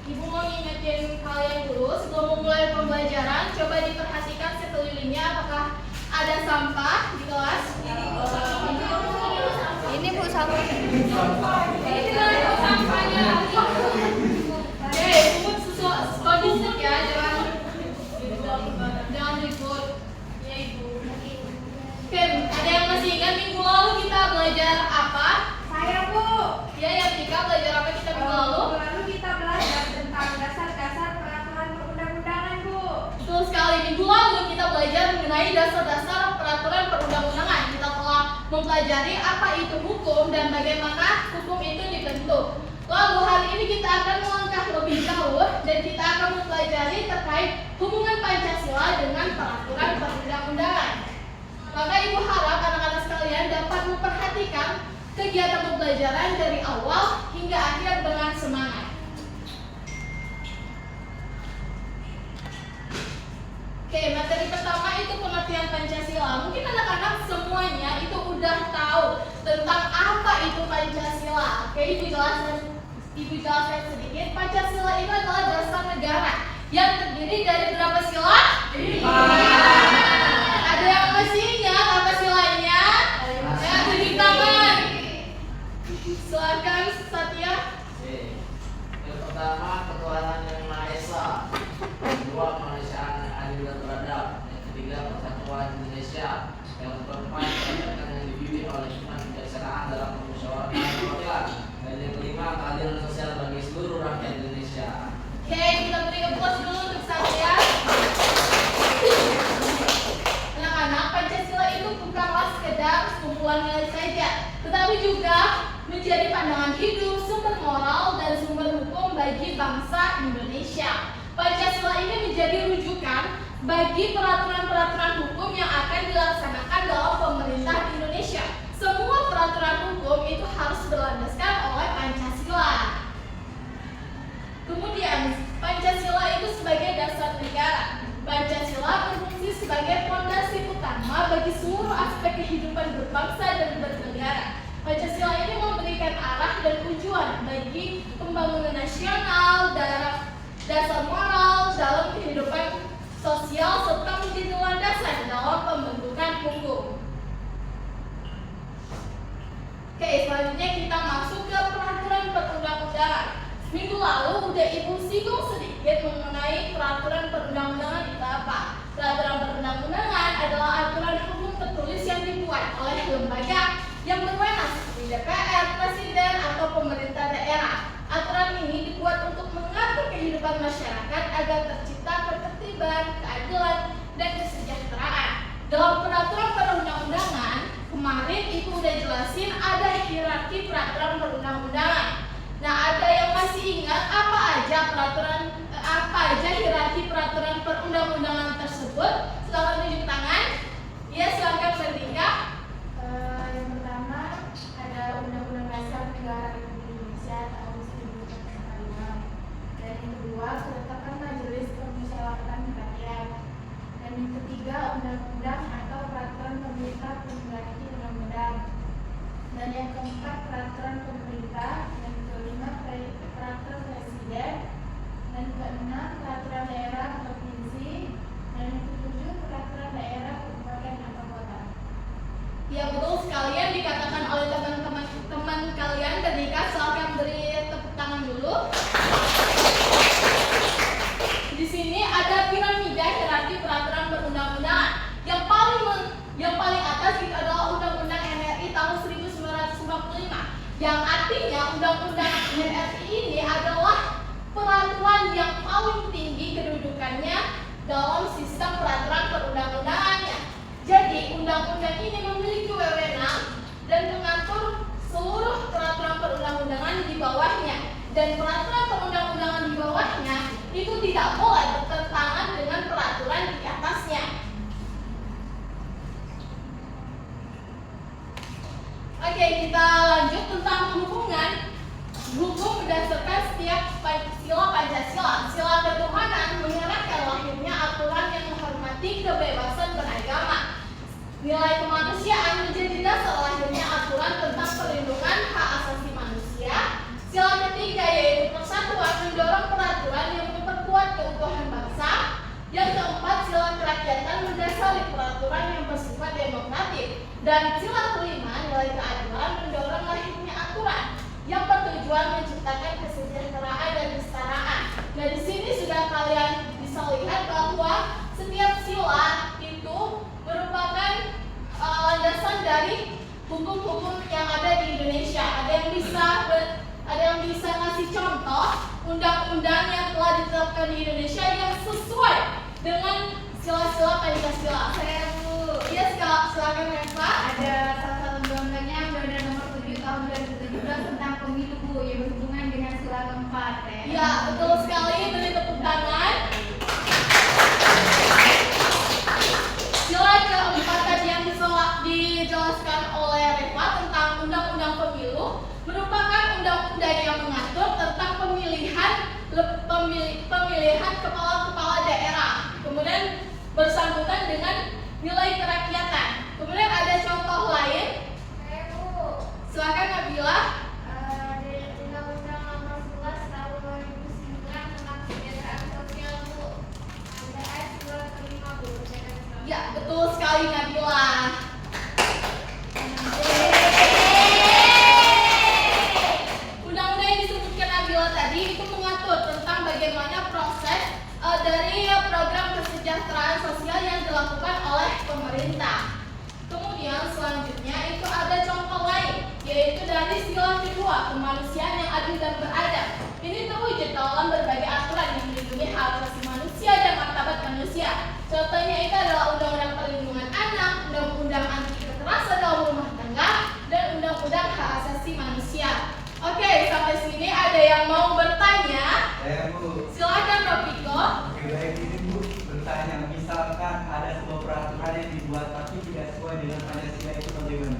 Ibu mau ngingetin kalian dulu sebelum memulai pembelajaran, coba diperhatikan sekelilingnya apakah ada sampah di kelas. Ini Bu sampah. Ini adalah sampahnya. Oke, ikut sesuai ya, jangan ribut. Ya Ibu. Oke, ada yang masih ingat minggu lalu kita belajar apa? Saya Bu. Ya, yang Tika belajar apa kita minggu lalu? Lalu kita belajar tentang dasar-dasar peraturan perundang-undangan Bu. Betul sekali, minggu lalu kita belajar mengenai dasar-dasar peraturan perundang-undangan. Kita telah mempelajari apa itu hukum dan bagaimana hukum itu dibentuk. Lalu hari ini kita akan melangkah lebih jauh dan kita akan mempelajari terkait hubungan Pancasila dengan peraturan perundang-undangan. Maka Ibu harap anak-anak sekalian dapat memperhatikan kegiatan pembelajaran dari awal hingga akhir dengan semangat. Oke, materi pertama itu pengertian Pancasila. Mungkin anak-anak semuanya itu udah tahu tentang apa itu Pancasila. Oke, Ibu jelaskan sedikit. Pancasila itu adalah dasar negara yang terdiri dari berapa sila? 5. Ada yang masih ingat apa silanya? Ya, tunjuk tangan. Silakan Satya. Yang pertama, ketuhanan yang Maha Esa. Kedua, kemanusiaan yang adil dan beradab. Yang ketiga, persatuan Indonesia. Yang keempat, kebijakan yang dibimbing oleh hikmat kebijaksanaan dalam permusyawaratan perwakilan. Dan yang kelima, keadilan sosial bagi seluruh rakyat Indonesia. Oke, kita beri aplaus dulu untuk Satya. Anak-anak, Pancasila itu bukanlah sekedar kumpulan nilai saja, tetapi juga menjadi pandangan hidup, sumber moral, dan sumber hukum bagi bangsa Indonesia. Pancasila ini menjadi rujukan bagi peraturan-peraturan hukum yang akan dilaksanakan dalam pemerintah Indonesia. Semua peraturan hukum itu harus berlandaskan oleh Pancasila. Kemudian, Pancasila itu sebagai dasar negara. Pancasila berfungsi sebagai fondasi utama bagi seluruh aspek kehidupan berbangsa dan bernegara. Pancasila ini memberikan arah dan tujuan bagi pembangunan nasional, dasar moral dalam kehidupan sosial, serta menjadi landasan dalam pembentukan hukum. Oke, selanjutnya kita masuk ke peraturan perundang-undangan. Minggu lalu udah Ibu singgung sedikit mengenai peraturan perundang-undangan itu apa. Peraturan perundang-undangan adalah aturan hukum tertulis yang dibuat oleh lembaga yang berwenang seperti DPR, Presiden, atau pemerintah daerah. Aturan ini dibuat untuk mengatur kehidupan masyarakat agar tercipta ketertiban, keadilan, dan kesejahteraan. Dalam peraturan perundang-undangan, kemarin Ibu udah jelasin ada hierarki peraturan perundang-undangan. Nah, ada yang masih ingat apa aja hierarki peraturan perundang-undangan tersebut? Silakan tunjuk tangan. Ya, silakan Bertika. Yang pertama ada Undang-Undang Dasar Negara Republik Indonesia tahun 1945. Dan yang kedua, ketetapan Majelis Permusyawaratan Rakyat. Dan yang ketiga, Undang-Undang atau Peraturan Pemerintah Pengganti Undang-Undang. Dan yang keempat, Peraturan Pemerintah. Yang kelima, Peraturan Presiden. Dan keenam, Peraturan Daerah Provinsi. Dan yang ketujuh, Peraturan Daerah Kabupaten atau Kota. Ya, betul sekalian dikatakan oleh teman-teman kalian. Bertika, silakan beri tepuk tangan dulu. Di sini ada piramida hierarki peraturan perundang-undangan. Yang paling atas itu adalah Undang-Undang NRI tahun 1945. Yang artinya Undang-Undang NRI ini adalah peraturan yang paling tinggi kedudukannya dalam sistem peraturan perundang-undangannya. Jadi undang-undang ini memiliki wewenang dan mengatur seluruh peraturan perundang-undangan di bawahnya. Dan peraturan perundang-undangan di bawahnya itu tidak boleh bertentangan dengan peraturan di atasnya. Oke, kita lanjut tentang hubungan hukum berdasarkan setiap sila Pancasila. Sila ketuhanan mengerahkan lahirnya aturan yang menghormati kebebasan beragama. Nilai kemanusiaan menjadi dasar lahirnya aturan tentang perlindungan hak asasi manusia. Sila ketiga yaitu persatuan mendorong peraturan Dan sila kelima, nilai keadilan mendorong lahirnya aturan yang bertujuan menciptakan kesejahteraan dan kesetaraan. Nah, di sini sudah kalian bisa lihat bahwa setiap sila itu merupakan landasan dari hukum-hukum yang ada di Indonesia. Ada yang bisa ngasih contoh undang-undang yang telah ditetapkan di Indonesia yang sesuai dengan sila-sila Pancasila. Saya Bu. Iya, silakan Reva. Ada salah satu undang-undangnya Undang-Undang Nomor 7 Tahun 2017 tentang Pemilu Bu yang berhubungan dengan sila keempat ya. Ya, betul sekali. Beri tepuk tangan. Sila keempat tadi yang dijelaskan oleh Reva tentang Undang-Undang Pemilu merupakan undang-undang yang mengatur tentang pemilihan kepala-kepala daerah. Kemudian bersangkutan dengan nilai kerakyatan. Kemudian ada contoh lain. Saya Bu. Silakan Nabila. Dari Undang-Undang Nomor 11 Tahun 2009 tentang kesejahteraan sosial Bu. Ada ayat 2 ke 5 Bu. Ya, betul sekali Nabila. Undang-undang yang disebutkan Nabila tadi itu mengatur tentang bagaimana proses dari program kesejahteraan sosial yang dilakukan oleh pemerintah. Kemudian selanjutnya itu ada contoh lain, yaitu dari sila kedua, kemanusiaan yang adil dan beradab. Ini terwujud dalam berbagai aturan yang melindungi hak asasi manusia dan martabat manusia. Contohnya itu adalah Undang-Undang Perlindungan Anak, Undang-Undang Anti Kekerasan dalam Rumah Tangga, dan Undang-Undang Hak Asasi Manusia. Oke, sampai sini ada yang mau bertanya? Saya Bu. Silakan Robiko. Oke, baik, ini Bu bertanya, misalkan ada sebuah peraturan yang dibuat tapi tidak sesuai dengan Pancasila itu bagaimana?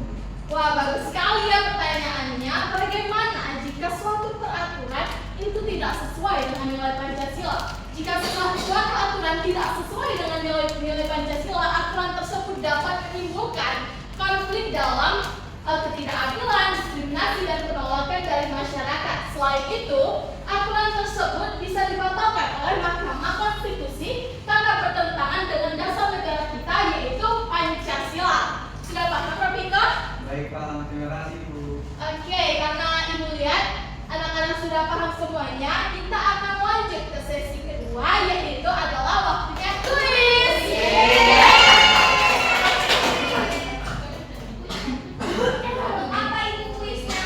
Wah, bagus sekali ya pertanyaannya. Bagaimana jika suatu peraturan itu tidak sesuai dengan nilai Pancasila? Jika suatu aturan tidak sesuai dengan nilai Pancasila, aturan tersebut dapat menimbulkan konflik dalam ketidakadilan, diskriminasi, dan penolakan dari masyarakat. Selain itu, aturan tersebut bisa dibatalkan oleh Mahkamah Konstitusi karena bertentangan dengan dasar negara kita, yaitu Pancasila. Sudah paham, Robiko? Baik Pak, terima kasih Bu. Oke, karena Ibu lihat anak-anak sudah paham semuanya, kita akan lanjut ke sesi kedua, yaitu adalah waktunya kuis. Apa itu kuisnya?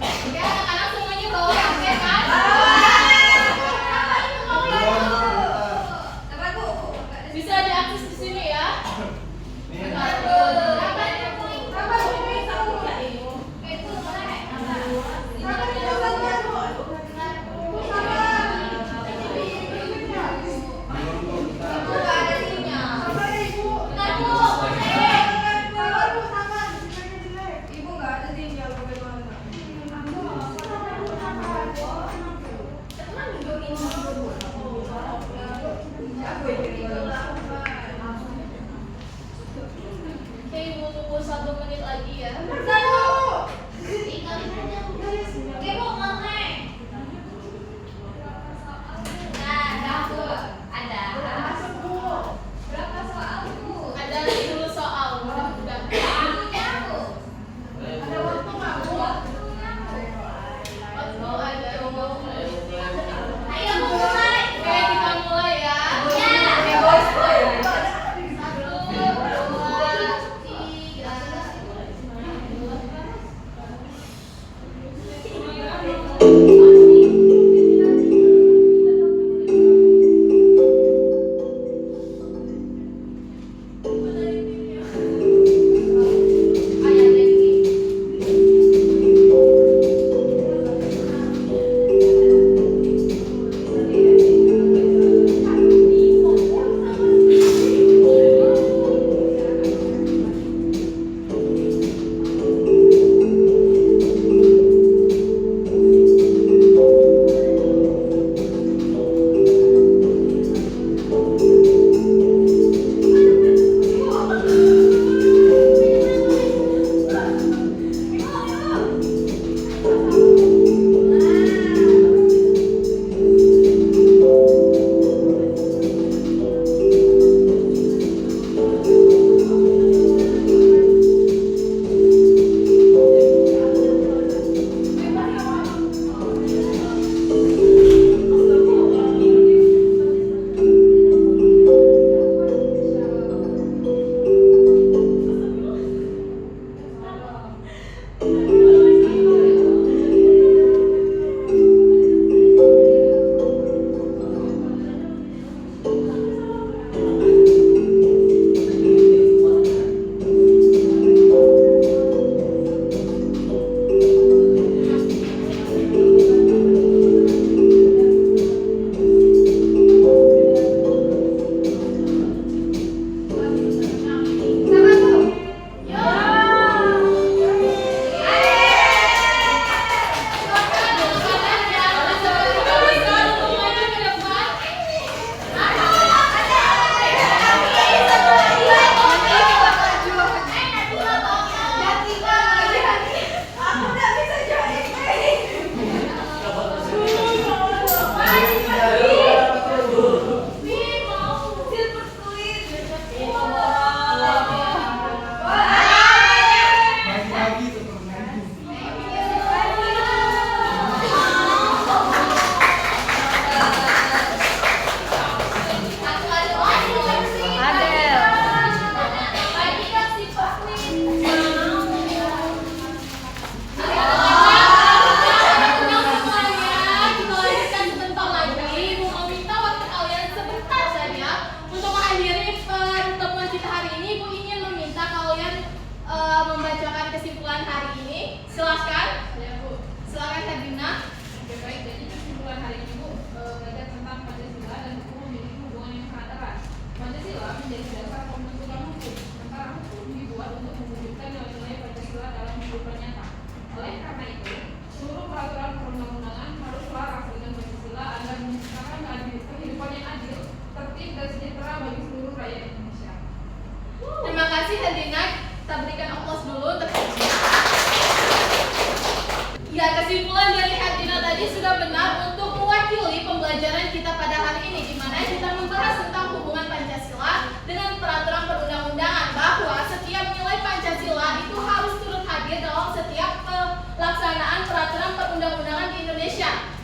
Oke, anak-anak semuanya bawa HP kan?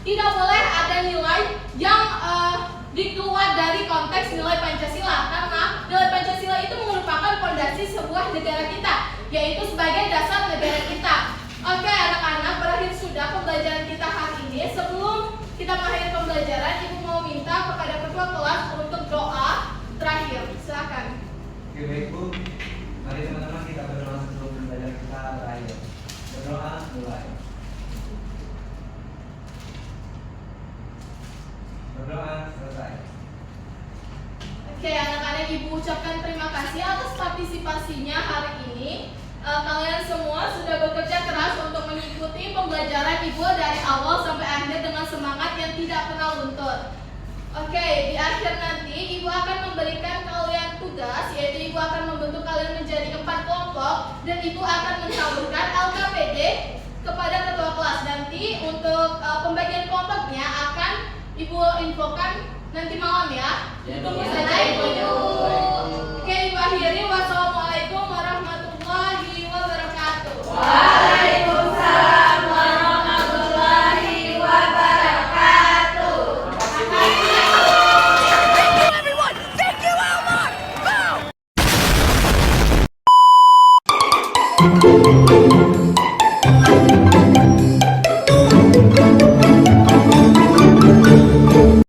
tidak boleh ada nilai yang dikeluar dari konteks nilai Pancasila, karena nilai Pancasila itu merupakan fondasi sebuah negara kita, yaitu sebagai dasar negara kita. Oke anak-anak, berakhir sudah pembelajaran kita hari ini. Sebelum kita mengakhiri pembelajaran, Ibu mau minta kepada ketua kelas untuk doa terakhir. Silakan. Oke baik Bu, mari teman-teman kita berdoa sebelum pembelajaran kita berakhir. Berdoa mulai. Berdoa selesai. Oke anak-anak, Ibu ucapkan terima kasih atas partisipasinya hari ini. Kalian semua sudah bekerja keras untuk mengikuti pembelajaran Ibu dari awal sampai akhir dengan semangat yang tidak pernah luntur. Oke, di akhir nanti Ibu akan memberikan kalian tugas, yaitu Ibu akan membentuk kalian menjadi 4 kelompok dan Ibu akan mencaburkan LKPD kepada ketua kelas. Nanti untuk pembagian kelompoknya akan Ibu infokan nanti malam ya. Tunggu saja Ibu. Oke, Ibu akhiri. Wassalamualaikum warahmatullahi wabarakatuh. Waalaikumsalam warahmatullahi wabarakatuh. Thank you, Elmore. Go!